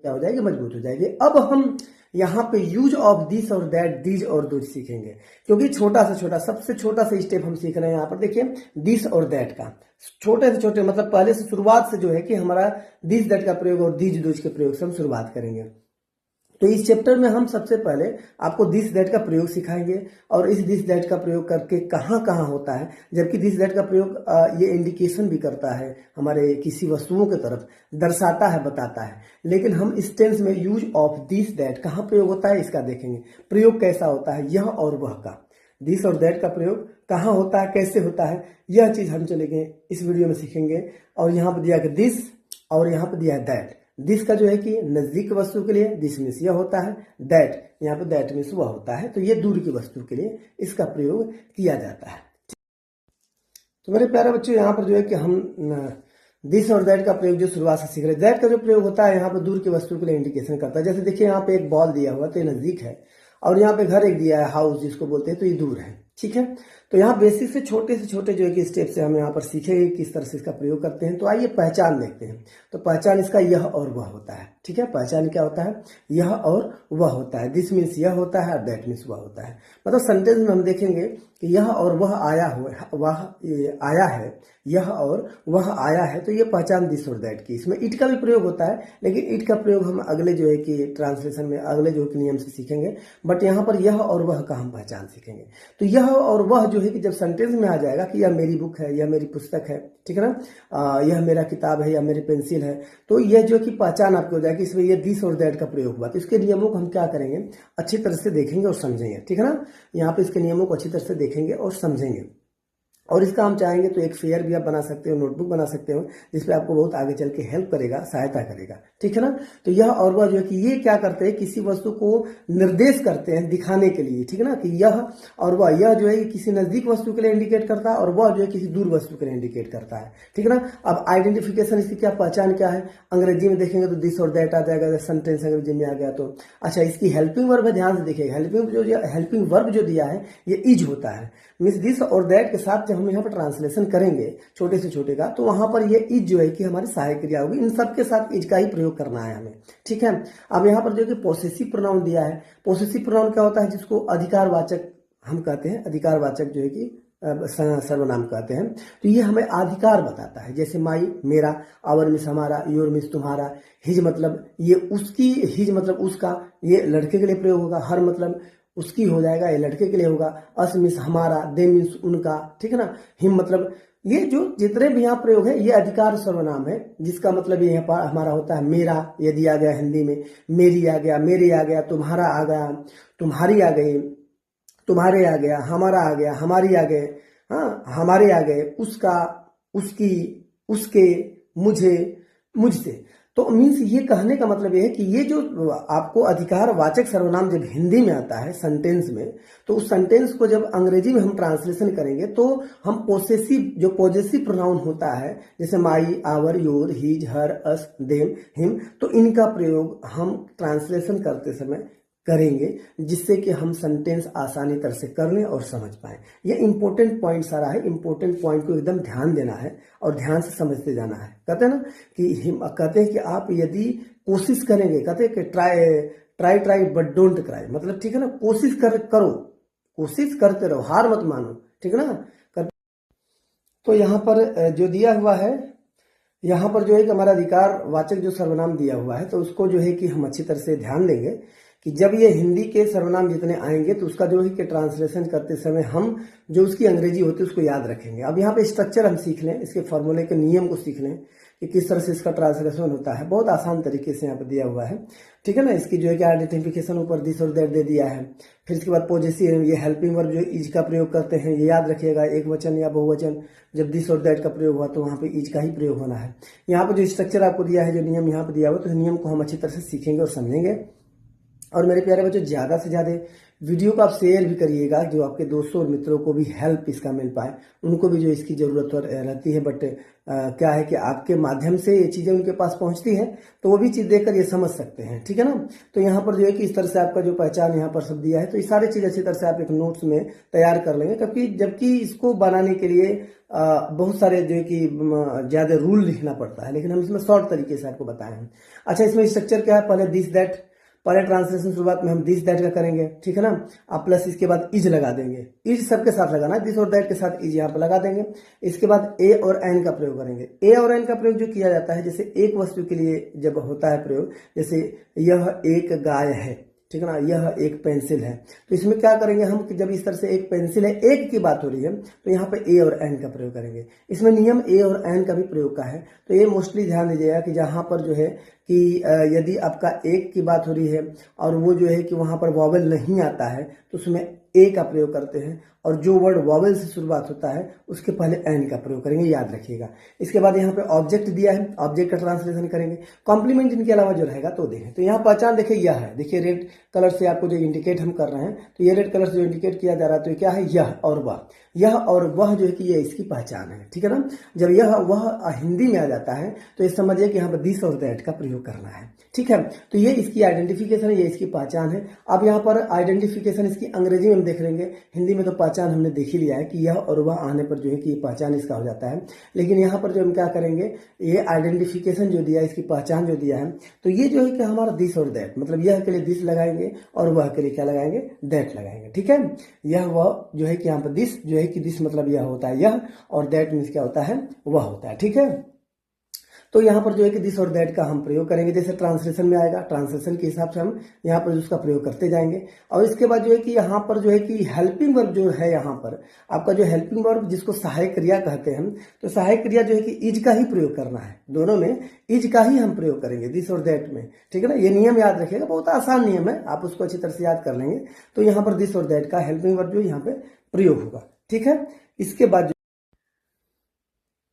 क्या हो जाएगी, मजबूत हो जाएगी। अब हम यहाँ पे यूज ऑफ दिस और दैट, दीज और दोज सीखेंगे, क्योंकि छोटा से छोटा, सबसे छोटा सा स्टेप हम सीख रहे हैं यहाँ पर। देखिए दिस और दैट का, छोटे से छोटे मतलब पहले से शुरुआत से जो है कि हमारा दिस दैट का प्रयोग और दीज दोज के प्रयोग से हम शुरुआत करेंगे। तो इस चैप्टर में हम सबसे पहले आपको दिस दैट का प्रयोग सिखाएंगे और इस दिस दैट का प्रयोग करके कहाँ कहाँ होता है, जबकि दिस दैट का प्रयोग ये इंडिकेशन भी करता है हमारे किसी वस्तुओं की तरफ, दर्शाता है, बताता है। लेकिन हम इस टेंस में यूज ऑफ दिस दैट कहाँ प्रयोग होता है इसका देखेंगे, प्रयोग कैसा होता है यह और वह का। दिस और दैट का प्रयोग कहाँ होता है, कैसे होता है, यह चीज हम चलेंगे इस वीडियो में सीखेंगे। और यहाँ पर दिया कि दिस और यहाँ पर दिया है दैट। दिस का जो है कि नजदीक वस्तु के लिए दिस मीन्स यह होता है, दैट यहाँ पे दैट मीन्स वह होता है, तो ये दूर की वस्तु के लिए इसका प्रयोग किया जाता है। तो मेरे प्यारे बच्चों यहाँ पर जो है कि हम दिस और दैट का प्रयोग जो शुरुआत से सीख रहे हैं, दैट का जो प्रयोग होता है यहाँ पर दूर की वस्तु के लिए इंडिकेशन करता है। जैसे देखिए यहाँ पे एक बॉल दिया हुआ तो ये नजदीक है, और यहाँ पे घर एक दिया है, हाउस जिसको बोलते हैं, तो ये दूर है, ठीक है। तो यहाँ बेसिक से छोटे जो है कि स्टेप से हम यहाँ पर सीखेंगे किस तरह से इसका प्रयोग करते हैं। तो आइए पहचान देखते हैं। तो पहचान इसका यह और वह होता है, ठीक है। पहचान क्या होता है, यह और वह होता है। दिस मीन्स यह होता है और दैट मीन्स वह होता है। मतलब सेंटेंस में हम देखेंगे कि यह और वह आया हुआ, वह आया है, यह और वह आया है, तो ये पहचान दिस और दैट की। इसमें इट का भी प्रयोग होता है, लेकिन इट का प्रयोग हम अगले जो है कि ट्रांसलेशन में अगले जो है कि नियम से सीखेंगे। बट यहाँ पर यह और वह का हम पहचान सीखेंगे। तो यह और वह जो है कि जब सेंटेंस में आ जाएगा कि यह मेरी बुक है, यह मेरी पुस्तक है, ठीक है ना, यह मेरा किताब है, यह मेरी पेंसिल है, तो यह जो कि पहचान आपकी हो जाएगी। इसमें यह दिस और दैट का प्रयोग हुआ, तो इसके नियमों को हम क्या करेंगे, अच्छी तरह से देखेंगे और समझेंगे, ठीक है ना। यहाँ पे इसके नियमों को अच्छी तरह से देखेंगे और समझेंगे। और इसका हम चाहेंगे तो एक फेयर भी आप बना सकते हो, नोटबुक बना सकते हो, जिसपे आपको बहुत आगे चल के हेल्प करेगा, सहायता करेगा, ठीक है ना। तो यह और वह जो है कि ये क्या करते हैं, किसी वस्तु को निर्देश करते हैं दिखाने के लिए, ठीक है ना, कि यह और वह, यह जो है किसी नजदीक वस्तु के लिए इंडिकेट करता है और वह जो है किसी दूर वस्तु के लिए इंडिकेट करता है, ठीक है ना। अब आइडेंटिफिकेशन इसकी क्या पहचान क्या है, अंग्रेजी में देखेंगे तो दिस और दैट आ जाएगा, सेंटेंस अंग्रेजी में आ गया तो। अच्छा, इसकी हेल्पिंग वर्ब है, ध्यान से देखिएगा, हेल्पिंग वर्ब जो दिया है ये इज होता है। मीन्स दिस और दैट के साथ जब हम यहाँ पर ट्रांसलेशन करेंगे छोटे से छोटे का, तो वहां पर ये इज जो है कि हमारी सहायक क्रिया होगी। इन सब के साथ इज का ही प्रयोग करना है हमें, ठीक है। अब यहाँ पर जो कि पोसेसिव प्रोनाउन दिया है, पोसेसिव प्रोनाउन क्या होता है, जिसको अधिकारवाचक हम कहते हैं, अधिकारवाचक जो है कि सर्वनाम कहते हैं। तो ये हमें अधिकार बताता है, जैसे माई मेरा, आवर मीन्स हमारा, योर मीन्स तुम्हारा, हिज मतलब ये उसकी, हिज मतलब उसका, ये लड़के के लिए प्रयोग होगा, हर मतलब उसकी हो जाएगा, ये लड़के के लिए होगा, अस मीन्स हमारा, दे मीन्स उनका, ठीक है ना, हिम मतलब, ये जो जितने भी यहाँ प्रयोग है ये अधिकार सर्वनाम है, जिसका मतलब ये हमारा होता है मेरा, यदि आ गया हिंदी में, मेरी आ गया, मेरे आ गया, तुम्हारा आ गया, तुम्हारी आ गई, तुम्हारे आ गया, हमारा आ गया, हमारी आ गए, हाँ हमारे आ गए, उसका, उसकी, उसके, मुझे, मुझसे। तो मीन्स ये कहने का मतलब ये है कि ये जो आपको अधिकार वाचक सर्वनाम जब हिंदी में आता है सेंटेंस में, तो उस सेंटेंस को जब अंग्रेजी में हम ट्रांसलेशन करेंगे तो हम पोसेसिव, जो पॉजेसिव प्रोनाउन होता है, जैसे my, our, your, his, her, us, them, him, तो इनका प्रयोग हम ट्रांसलेशन करते समय करेंगे, जिससे कि हम सेंटेंस आसानी तरह से कर लें और समझ पाए। ये इंपॉर्टेंट पॉइंट सारा है, इंपॉर्टेंट पॉइंट को एकदम ध्यान देना है और ध्यान से समझते जाना है। कहते हैं ना कि कहते हैं कि आप यदि कोशिश करेंगे, कहते हैं कि ट्राई बट डोंट क्राई, मतलब ठीक है ना, कोशिश करो, कोशिश करते रहो, हार मत मानो, ठीक है ना। तो यहाँ पर जो दिया हुआ है, यहाँ पर जो है कि हमारा अधिकार वाचक जो सर्वनाम दिया हुआ है, तो उसको जो है कि हम अच्छी तरह से ध्यान देंगे कि जब ये हिंदी के सर्वनाम जितने आएंगे तो उसका जो है कि ट्रांसलेशन करते समय हम जो उसकी अंग्रेजी होती है उसको याद रखेंगे। अब यहाँ पे स्ट्रक्चर हम सीख लें, इसके फॉर्मूले के नियम को सीख लें कि किस तरह से इसका ट्रांसलेशन होता है। बहुत आसान तरीके से यहाँ पे दिया हुआ है, ठीक है ना। इसकी जो है कि आइडेंटिफिकेशन ऊपर दिस और दैट दे दिया है। फिर इसके बाद पॉजेसिव, ये हेल्पिंग वर्ब जो इज का प्रयोग करते हैं, ये याद रखिएगा, एक वचन या बहुवचन जब दिस और दैट का प्रयोग हुआ तो वहाँ पे इज का ही प्रयोग होना है। यहाँ पे जो स्ट्रक्चर आपको दिया है, जो नियम यहाँ पे दिया हुआ, तो नियम को हम अच्छी तरह से सीखेंगे और समझेंगे। और मेरे प्यारे बच्चों, ज़्यादा से ज़्यादा वीडियो को आप शेयर भी करिएगा, जो आपके दोस्तों और मित्रों को भी हेल्प इसका मिल पाए, उनको भी जो इसकी ज़रूरत रहती है। बट क्या है कि आपके माध्यम से ये चीज़ें उनके पास पहुंचती हैं, तो वो भी चीज़ देखकर ये समझ सकते हैं, ठीक है ना। तो यहाँ पर जो है कि इस तरह से आपका जो पहचान यहाँ पर सब दिया है, तो ये सारी चीज़ अच्छी तरह से आप एक नोट्स में तैयार कर लेंगे, क्योंकि जबकि इसको बनाने के लिए बहुत सारे जो है कि ज़्यादा रूल लिखना पड़ता है, लेकिन हम इसमें शॉर्ट तरीके से आपको बताए हैं। अच्छा, इसमें स्ट्रक्चर क्या है, पहले दिस दैट, पहले ट्रांसलेशन शुरुआत में हम दिस दैट का करेंगे, ठीक है ना। आप प्लस इसके बाद इज लगा देंगे, इज सबके साथ लगाना है, दिस और दैट के साथ इज यहाँ पर लगा देंगे। इसके बाद ए और एन का प्रयोग करेंगे। ए और एन का प्रयोग जो किया जाता है, जैसे एक वस्तु के लिए जब होता है प्रयोग, जैसे यह एक गाय है, ठीक है ना, यह एक पेंसिल है, तो इसमें क्या करेंगे हम कि जब इस तरह से एक पेंसिल है, एक की बात हो रही है, तो यहाँ पे ए और एन का प्रयोग करेंगे। इसमें नियम ए और एन का भी प्रयोग का है, तो ये मोस्टली ध्यान दीजिएगा कि जहाँ पर जो है कि यदि आपका एक की बात हो रही है और वो जो है कि वहाँ पर वॉवेल नहीं आता है, तो उसमें ए का प्रयोग करते हैं, और जो वर्ड वॉवेल से शुरुआत होता है उसके पहले एन का प्रयोग करेंगे, याद रखिएगा। इसके बाद यहाँ पे ऑब्जेक्ट दिया है, ऑब्जेक्ट का ट्रांसलेशन करेंगे। कॉम्प्लीमेंट इनके अलावा जो रहेगा तो देखें, तो यहाँ पहचान देखिए यह है, देखिए रेड कलर से आपको जो इंडिकेट हम कर रहे हैं, तो ये रेड कलर से जो इंडिकेट किया जा रहा है, तो क्या है, यह और वह, यह और वह जो है कि ये इसकी पहचान है, ठीक है ना। जब यह वह हिंदी में आ जाता है, तो ये समझिए कि यहाँ पर दिस और दैट का प्रयोग करना है, ठीक है। तो ये इसकी आइडेंटिफिकेशन है, ये इसकी पहचान है। अब यहाँ पर आइडेंटिफिकेशन इसकी अंग्रेजी में हम देख लेंगे, हिंदी में तो पहचान हमने देख ही लिया है कि यह और वह आने पर जो है कि पहचान इसका हो जाता है। लेकिन यहाँ पर जो हम क्या करेंगे, ये आइडेंटिफिकेशन जो दिया है, इसकी पहचान जो दिया है, तो ये जो है कि हमारा दिस और दैट, मतलब यह के लिए दिस लगाएंगे और वह के लिए क्या लगाएंगे, दैट लगाएंगे, ठीक है। यह वह जो है कि यहाँ पर दिस जो है कि दिस मतलब यह होता है यह, और दैट मीन्स क्या होता है, वह होता है, ठीक है। तो यहाँ पर जो है कि दिस और दैट का हम प्रयोग करेंगे, जैसे ट्रांसलेशन में आएगा, ट्रांसलेशन के हिसाब से हम यहाँ पर उसका प्रयोग करते जाएंगे। और इसके बाद जो है कि यहाँ पर जो है कि हेल्पिंग वर्ब जो है, यहाँ पर आपका जो हेल्पिंग वर्ब जिसको सहायक क्रिया कहते हैं, तो सहायक क्रिया जो है कि इज का ही प्रयोग करना है, दोनों में इज का ही हम प्रयोग करेंगे, दिस और दैट में, ठीक है ना। ये नियम याद रखिएगा, बहुत आसान नियम है, आप उसको अच्छी तरह से याद कर लेंगे। तो यहाँ पर दिस और दैट का हेल्पिंग वर्ब जो यहाँ पे प्रयोग होगा, ठीक है। इसके बाद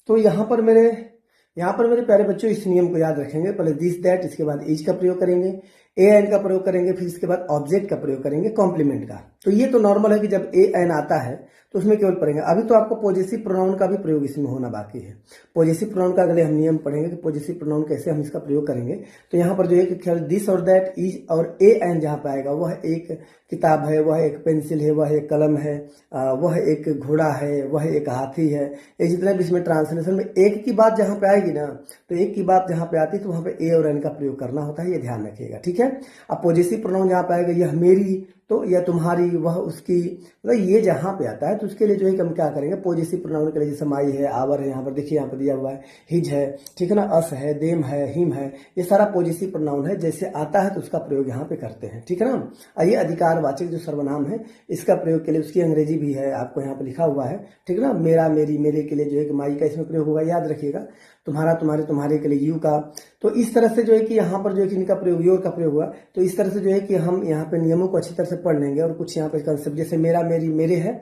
तो यहाँ पर मेरे प्यारे बच्चों, इस नियम को याद रखेंगे, पहले दिस दैट, इसके बाद इज का प्रयोग करेंगे, ए एन का प्रयोग करेंगे, फिर इसके बाद ऑब्जेक्ट का प्रयोग करेंगे, कॉम्प्लीमेंट का। तो ये तो नॉर्मल है कि जब ए एन आता है तो उसमें केवल पढ़ेंगे। अभी तो आपको पॉजेसिव प्रोनाउन का भी प्रयोग इसमें होना बाकी है। पॉजेसिव प्रोनाउन का अगले हम नियम पढ़ेंगे कि पॉजेसिव प्रोनाउन कैसे हम इसका प्रयोग करेंगे। तो यहाँ पर जो है कि ख्याल दिस और दैट, इज और ए एन जहाँ पे आएगा, वह एक किताब है, वह एक पेंसिल है, वह एक कलम है, वह एक घोड़ा है, वह एक हाथी है, ये जितने भी इसमें ट्रांसलेशन में एक की बात जहाँ पे आएगी ना, तो एक की बात जहाँ पे आती है तो वहाँ पे ए और एन का प्रयोग करना होता है, ये ध्यान रखिएगा, ठीक है। अब पॉजेसिव प्रोनाउन जहाँ पे आएगा, यह मेरी, तो यह तुम्हारी, वह उसकी, मतलब ये जहाँ पे आता है तो उसके लिए जो है कि हम क्या करेंगे, पॉजेसिव प्रोनाउन के लिए जैसे माई है, आवर है, यहाँ पर देखिए यहाँ पर दिया हुआ है, हिज है, ठीक है ना, अस है, देम है, हिम है, ये सारा पॉजेसिव प्रोनाउन है, जैसे आता है तो उसका प्रयोग यहाँ पे करते हैं, ठीक है ना। ये अधिकारवाचक जो सर्वनाम है, इसका प्रयोग के लिए उसकी अंग्रेजी भी है, आपको यहाँ पे लिखा हुआ है, ठीक है ना। मेरा, मेरी, मेरे के लिए जो है कि माई का इसमें प्रयोग होगा, याद रखिएगा। तुम्हारा, तुम्हारे, तुम्हारे के लिए यू का। तो इस तरह से जो है कि यहाँ पर जो है कि इनका प्रयोग, योर का प्रयोग हुआ। तो इस तरह से जो है कि हम यहाँ पे नियमों को अच्छी तरह से पढ़ लेंगे, और कुछ यहाँ पे कंसेप्ट, जैसे मेरा, मेरी, मेरे है,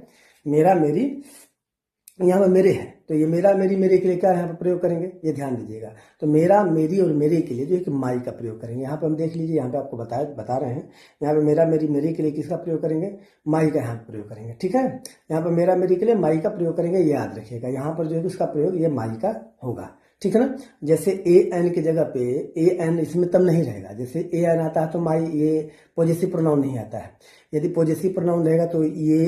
मेरा, मेरी, यहाँ पे मेरे है, तो ये मेरा, मेरी, मेरे के लिए क्या यहाँ पे प्रयोग करेंगे, ये ध्यान दीजिएगा। तो मेरा, मेरी और मेरे के लिए जो है कि माई का प्रयोग करेंगे। यहाँ पे हम देख लीजिए, यहाँ पे आपको बता रहे हैं, यहाँ पे मेरा, मेरी, मेरे के लिए किसका प्रयोग करेंगे, माई का यहाँ पे प्रयोग करेंगे, ठीक है। यहाँ पे मेरा, मेरी के लिए माई का प्रयोग करेंगे, ये याद रखिएगा। यहाँ पर जो है उसका प्रयोग ये माई का होगा, ठीक है ना। जैसे ए एन की जगह पे ए एन इसमें तब नहीं रहेगा, जैसे ए एन आता है तो माई, ये पॉजेसिव प्रोनाउन नहीं आता है। यदि पॉजेसिव प्रोनाउन रहेगा तो ये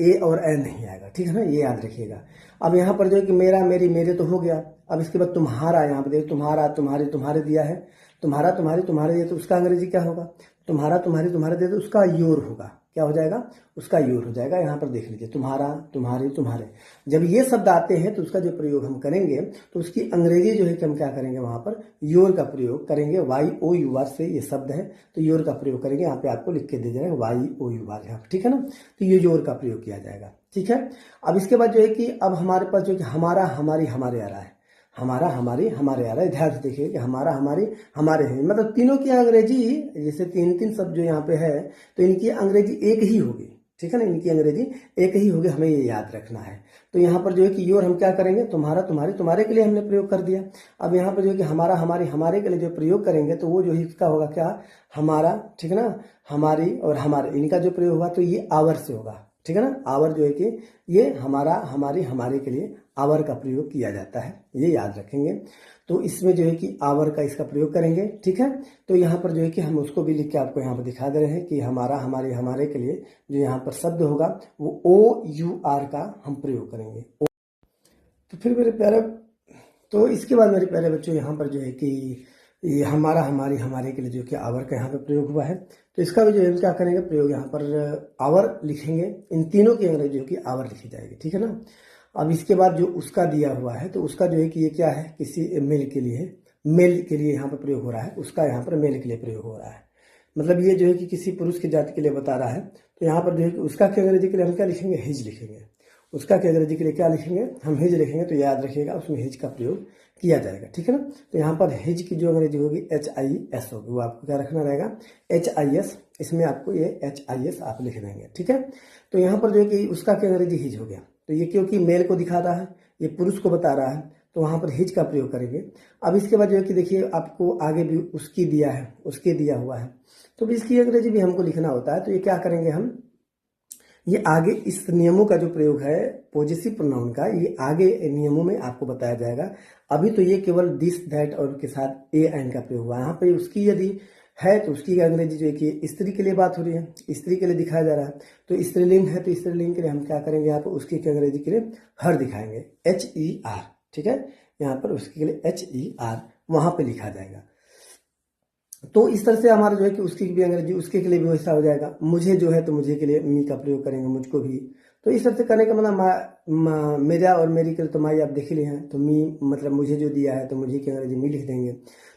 ए और एन नहीं आएगा, ठीक है ना, ये याद रखिएगा। अब यहाँ पर जो है कि मेरा, मेरी, मेरे तो हो गया। अब इसके बाद तुम्हारा, यहाँ पर देखो तुम्हारा, तुम्हारे, तुम्हारे दिया है, तुम्हारा, तुम्हारी, तुम्हारे दिया, तो उसका अंग्रेजी क्या होगा, तुम्हारा, तुम्हारी, तुम्हारे दिया, तो उसका योर होगा, क्या हो जाएगा, उसका योर हो जाएगा। यहाँ पर देख लीजिए, तुम्हारा, तुम्हारे, तुम्हारे, जब ये शब्द आते हैं तो उसका जो प्रयोग हम करेंगे, तो उसकी अंग्रेजी जो है कि हम क्या करेंगे, वहां पर योर का प्रयोग करेंगे। वाई ओ यू आर से ये शब्द है, तो योर का प्रयोग करेंगे। यहाँ पे आपको लिख के दे जाएगा वाई ओ यू आर, यहाँ पर, ठीक है ना। तो ये योर का प्रयोग किया जाएगा, ठीक है। अब इसके बाद जो है कि अब हमारे पास जो कि हमारा, हमारी, हमारे आ रहा है, हमारा, हमारी, हमारे आ रहा है। ध्यान से देखिए कि हमारा, हमारी, हमारे हैं, मतलब तीनों की अंग्रेजी, जैसे तीन तीन शब्द जो यहाँ पे है, तो इनकी अंग्रेजी एक ही होगी, ठीक है ना, इनकी अंग्रेजी एक ही होगी, हमें ये याद रखना है। तो यहाँ पर जो है कि योर हम क्या करेंगे, तुम्हारा तुम्हारी, तुम्हारे के लिए हमने प्रयोग कर दिया। अब यहाँ पर जो है कि हमारा हमारी, हमारे के लिए जो प्रयोग करेंगे तो वो जो है इसका होगा क्या, हमारा, ठीक है ना, हमारी और हमारे, इनका जो प्रयोग होगा तो ये आवर से होगा, ठीक है ना। आवर जो है कि ये हमारा हमारी हमारे के लिए आवर का प्रयोग किया जाता है, ये याद रखेंगे। तो इसमें जो है कि आवर का इसका प्रयोग करेंगे, ठीक है। तो यहाँ पर जो है कि हम उसको भी लिख के आपको यहाँ पर दिखा दे रहे हैं कि हमारा हमारे हमारे के लिए जो यहाँ पर शब्द होगा वो OUR का हम प्रयोग करेंगे। तो फिर मेरे प्यारे, तो इसके बाद मेरे प्यारे बच्चों यहाँ पर जो है कि ये हमारा हमारी हमारे के लिए जो कि आवर का यहाँ पर प्रयोग हुआ है, तो इसका भी जो है क्या करेंगे प्रयोग, यहाँ पर आवर लिखेंगे, इन तीनों की अंग्रेजी जो कि आवर लिखी जाएगी, ठीक है ना। अब इसके बाद जो उसका दिया हुआ है तो उसका जो है कि ये क्या है, किसी मेल के लिए, मेल के लिए यहाँ पर प्रयोग हो रहा है, उसका यहाँ पर मेल के लिए प्रयोग हो रहा है। मतलब ये जो है कि किसी पुरुष की जाति के लिए बता रहा है, तो यहाँ पर जो है कि उसका के अंग्रेजी के लिए हम क्या लिखेंगे, हिज लिखेंगे। उसका के अंग्रेजी के लिए क्या लिखेंगे, हम हिज लिखेंगे। तो याद रखिएगा उसमें हिज का प्रयोग किया जाएगा, ठीक है ना। तो यहाँ पर हिज की जो अंग्रेजी होगी HIS होगी, वो आपको क्या रखना रहेगा, HIS, इसमें आपको ये HIS आप लिख देंगे, ठीक है। तो यहाँ पर जो है कि उसका के अंग्रेजी हिज हो गया, तो ये क्योंकि मेल को दिखा रहा है, ये पुरुष को बता रहा है, तो वहाँ पर हिज का प्रयोग करेंगे। अब इसके बाद जो है कि देखिए आपको आगे भी उसकी दिया है, उसके दिया हुआ है, तो भी इसकी अंग्रेजी भी हमको लिखना होता है। तो ये क्या करेंगे हम, ये आगे इस नियमों का जो प्रयोग है पॉजेसिव प्रोनाउन का, ये आगे नियमों में आपको बताया जाएगा। अभी तो ये केवल दिस दैट और के साथ ए एंड का प्रयोग हुआ। यहाँ पे उसकी यदि है तो उसकी अंग्रेजी जो है कि स्त्री के लिए बात हो रही है, स्त्री के लिए दिखाया जा रहा है, तो स्त्रीलिंग है तो स्त्रीलिंग के लिए हम क्या करेंगे, यहाँ पर उसकी अंग्रेजी के लिए हर दिखाएंगे, HER, ठीक है। यहाँ पर उसके लिए HER वहां पे लिखा जाएगा। तो इस तरह से हमारा जो है कि उसकी भी अंग्रेजी उसके के लिए भी वैसा हो जाएगा। मुझे जो है तो मुझे के लिए मी का प्रयोग करेंगे, मुझको भी। तो इस तरह से करने का मतलब मेरा और मेरी के लिए तो माई आप देख लिए हैं, तो मी मतलब मुझे जो दिया है तो मुझे की अंग्रेजी मी लिख देंगे।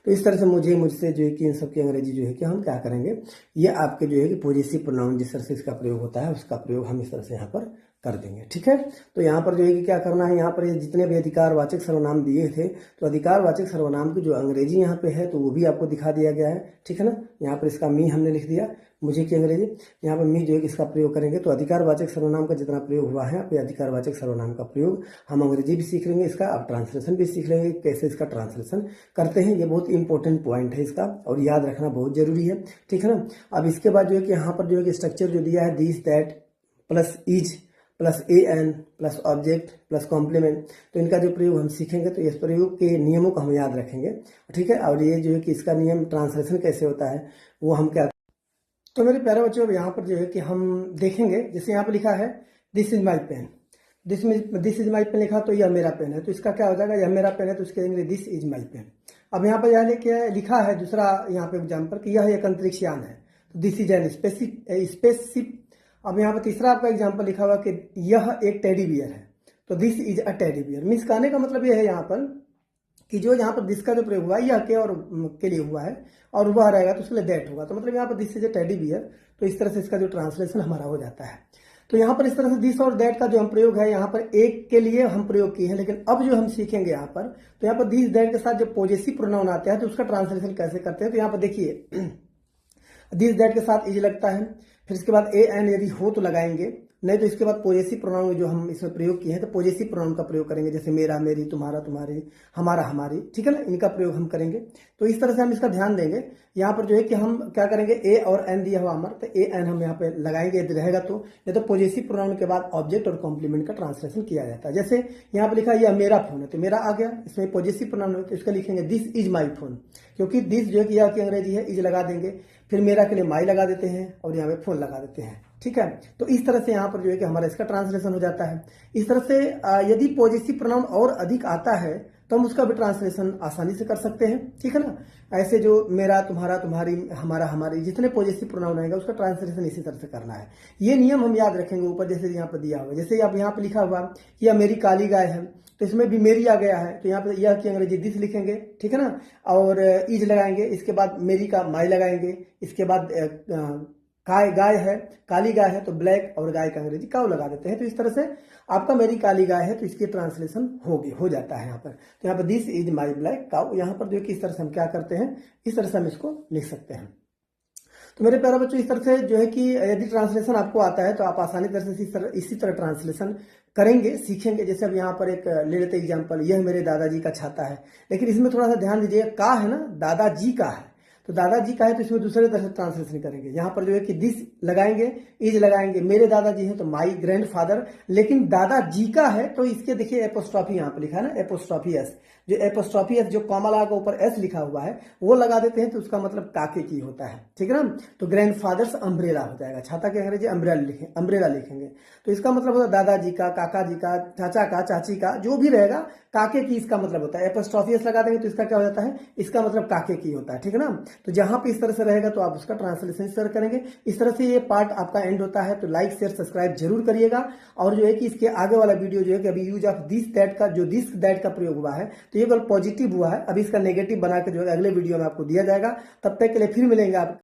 तो इस तरह से मुझे, मुझसे जो है कि इन सब की अंग्रेजी जो है कि हम क्या करेंगे, ये आपके जो है कि पॉजेसिव प्रोनाउन जिस तरह से इसका प्रयोग होता है उसका प्रयोग हम इस तरह से यहाँ पर कर देंगे, ठीक है। तो यहाँ पर जो है कि क्या करना है, यहाँ पर ये जितने भी अधिकारवाचक सर्वनाम दिए थे तो अधिकारवाचक सर्वनाम की जो अंग्रेजी यहाँ पे है तो वो भी आपको दिखा दिया गया है, ठीक है ना। यहाँ पर इसका मी हमने लिख दिया, मुझे की अंग्रेजी, यहाँ पर मी जो है कि इसका प्रयोग करेंगे। तो अधिकारवाचक सर्वनाम का जितना प्रयोग हुआ है, आप अधिकारवाचक सर्वनाम का प्रयोग हम अंग्रेजी भी सीख लेंगे, इसका आप ट्रांसलेशन भी सीख लेंगे, कैसे इसका ट्रांसलेशन करते हैं। ये बहुत इंपॉर्टेंट पॉइंट है इसका, और याद रखना बहुत जरूरी है, ठीक है ना। अब इसके बाद जो है कि यहाँ पर जो है कि स्ट्रक्चर जो दिया है, this that plus is plus AN plus object plus complement, तो इनका जो प्रयोग हम सीखेंगे तो इस प्रयोग के नियमों को हम याद रखेंगे, ठीक है। और ये जो है कि इसका नियम ट्रांसलेशन कैसे होता है वो हम क्या, तो मेरे प्यारे बच्चों यहाँ पर जो है कि हम देखेंगे, जैसे यहाँ पर लिखा है this is my pen, this is my pen लिखा तो यह मेरा पेन है, तो इसका क्या हो जाएगा, यह मेरा पेन है तो इसके देंगे दिस इज माई पेन। अब यहाँ पर यह लिखा है दूसरा यहाँ पे एग्जाम्पल कि यह एक अंतरिक्ष यान है, तो दिस इज एन स्पेसशिप। अब यहाँ पर तीसरा आपका एग्जाम्पल लिखा हुआ कि यह एक टेडी बियर है, तो this is a teddy bear. Means कहने का मतलब यह है यहाँ पर कि जो यहाँ पर दिस का जो प्रयोग हुआ है यह के और के लिए हुआ है, और वह रहेगा तो उसके लिए दैट होगा, तो मतलब यहाँ पर this is a teddy bear. तो इस तरह से इसका जो ट्रांसलेशन हमारा हो जाता है। तो यहाँ पर इस तरह से दिस और दैट का जो हम प्रयोग है यहाँ पर एक के लिए हम प्रयोग किए हैं, लेकिन अब जो हम सीखेंगे यहाँ पर, तो यहाँ पर दिस दैट के साथ जो पॉजेसिव प्रोनाउन आते हैं तो उसका ट्रांसलेशन कैसे करते हैं। तो यहाँ पर देखिए दिस दैट के साथ इज लगता है, फिर इसके बाद AN यदि हो तो लगाएंगे, नहीं तो इसके बाद पॉजेसिव प्रोनाउन जो हम इसमें प्रयोग किए हैं तो पॉजेसिव प्रोनाउन का प्रयोग करेंगे, जैसे मेरा मेरी तुम्हारा तुम्हारी हमारा हमारी, ठीक है ना, इनका प्रयोग हम करेंगे। तो इस तरह से हम इसका ध्यान देंगे। यहाँ पर जो है कि हम क्या करेंगे, A और N दिया हुआ हमारा, तो AN हम यहाँ पे लगाएंगे यदि रहेगा तो, नहीं तो पॉजेसिव प्रोनाउन के बाद ऑब्जेक्ट और कॉम्प्लीमेंट का ट्रांसलेशन किया जाता है। जैसे यहाँ पर लिखा है यह मेरा फोन है, तो मेरा आ गया, इसमें पॉजेसिव प्रोनाउन है तो इसका लिखेंगे दिस इज माई फोन, क्योंकि दिस जो है कि यह की अंग्रेजी है, इज लगा देंगे, फिर मेरा के लिए माई लगा देते हैं और यहाँ पे फोन लगा देते हैं, ठीक है। तो इस तरह से यहाँ पर जो है कि हमारा इसका ट्रांसलेशन हो जाता है। इस तरह से यदि पॉजेसिव प्रोनाउन और अधिक आता है तो हम उसका भी ट्रांसलेशन आसानी से कर सकते हैं, ठीक है ना। ऐसे जो मेरा तुम्हारा तुम्हारी हमारा हमारी जितने पॉजेसिव प्रोनाउन आएगा उसका ट्रांसलेशन इसी तरह से करना है। ये नियम हम याद रखेंगे ऊपर, जैसे यहाँ पर दिया हुआ, जैसे अब यहाँ पर लिखा हुआ कि यह मेरी काली गाय है, तो इसमें भी मेरी आ गया है, तो यहाँ पे यह की अंग्रेजी दिस लिखेंगे, ठीक है ना, और इज लगाएंगे, इसके बाद मेरी का माई लगाएंगे, इसके बाद गाय है, काली गाय है तो ब्लैक, और गाय का अंग्रेजी काउ लगा देते हैं। तो इस तरह से आपका मेरी काली गाय है तो इसकी ट्रांसलेशन हो जाता है यहाँ पर। तो यहाँ पर this is my black cow, यहाँ पर जो कि इस तरह से हम क्या करते हैं, इस तरह से हम इसको लिख सकते हैं। तो मेरे प्यारे बच्चों, इस तरह से जो है कि यदि ट्रांसलेशन आपको आता है तो आप आसानी तरह से इसी तरह ट्रांसलेशन करेंगे, सीखेंगे। जैसे अब यहाँ पर एक ले लेते एग्जांपल, यह मेरे दादाजी का छाता है, लेकिन इसमें थोड़ा सा ध्यान दीजिए, का है ना, दादाजी का है, तो दादाजी का है तो इसमें दूसरे तरह से ट्रांसलेशन करेंगे। यहाँ पर जो है कि दिस लगाएंगे, इज लगाएंगे, मेरे दादाजी हैं तो माई ग्रैंड फादर, लेकिन दादाजी का है तो इसके देखिए एपोस्ट्रॉफी यहाँ पर लिखा है ना, एपोस्ट्रॉफी एस, जो एपोस्ट्रॉफी एस जो कॉमा के ऊपर एस लिखा हुआ है वो लगा देते हैं तो उसका मतलब काके की होता है, ठीक है ना। तो ग्रैंड फादर्स अम्ब्रेला हो जाएगा, छाता के अंग्रेजी अम्ब्रेला लिखेंगे। तो इसका मतलब होता है दादाजी का, काका जी का, चाचा का, चाची का, जो भी रहेगा काके की इसका मतलब होता है। एपोस्ट्रॉफी एस लगा देंगे तो इसका क्या हो जाता है, इसका मतलब काके की होता है, ठीक है ना। तो जहां पे इस तरह से रहेगा तो आप उसका ट्रांसलेशन इस तरह करेंगे। इस तरह से ये पार्ट आपका एंड होता है। तो लाइक शेयर सब्सक्राइब जरूर करिएगा। और जो है कि इसके आगे वाला वीडियो जो है कि अभी यूज ऑफ दिस दैट का, जो दिस दैट का प्रयोग हुआ है तो ये केवल पॉजिटिव हुआ है, अभी इसका नेगेटिव बना के जो है अगले वीडियो में आपको दिया जाएगा। तब तक के लिए फिर मिलेंगे आप।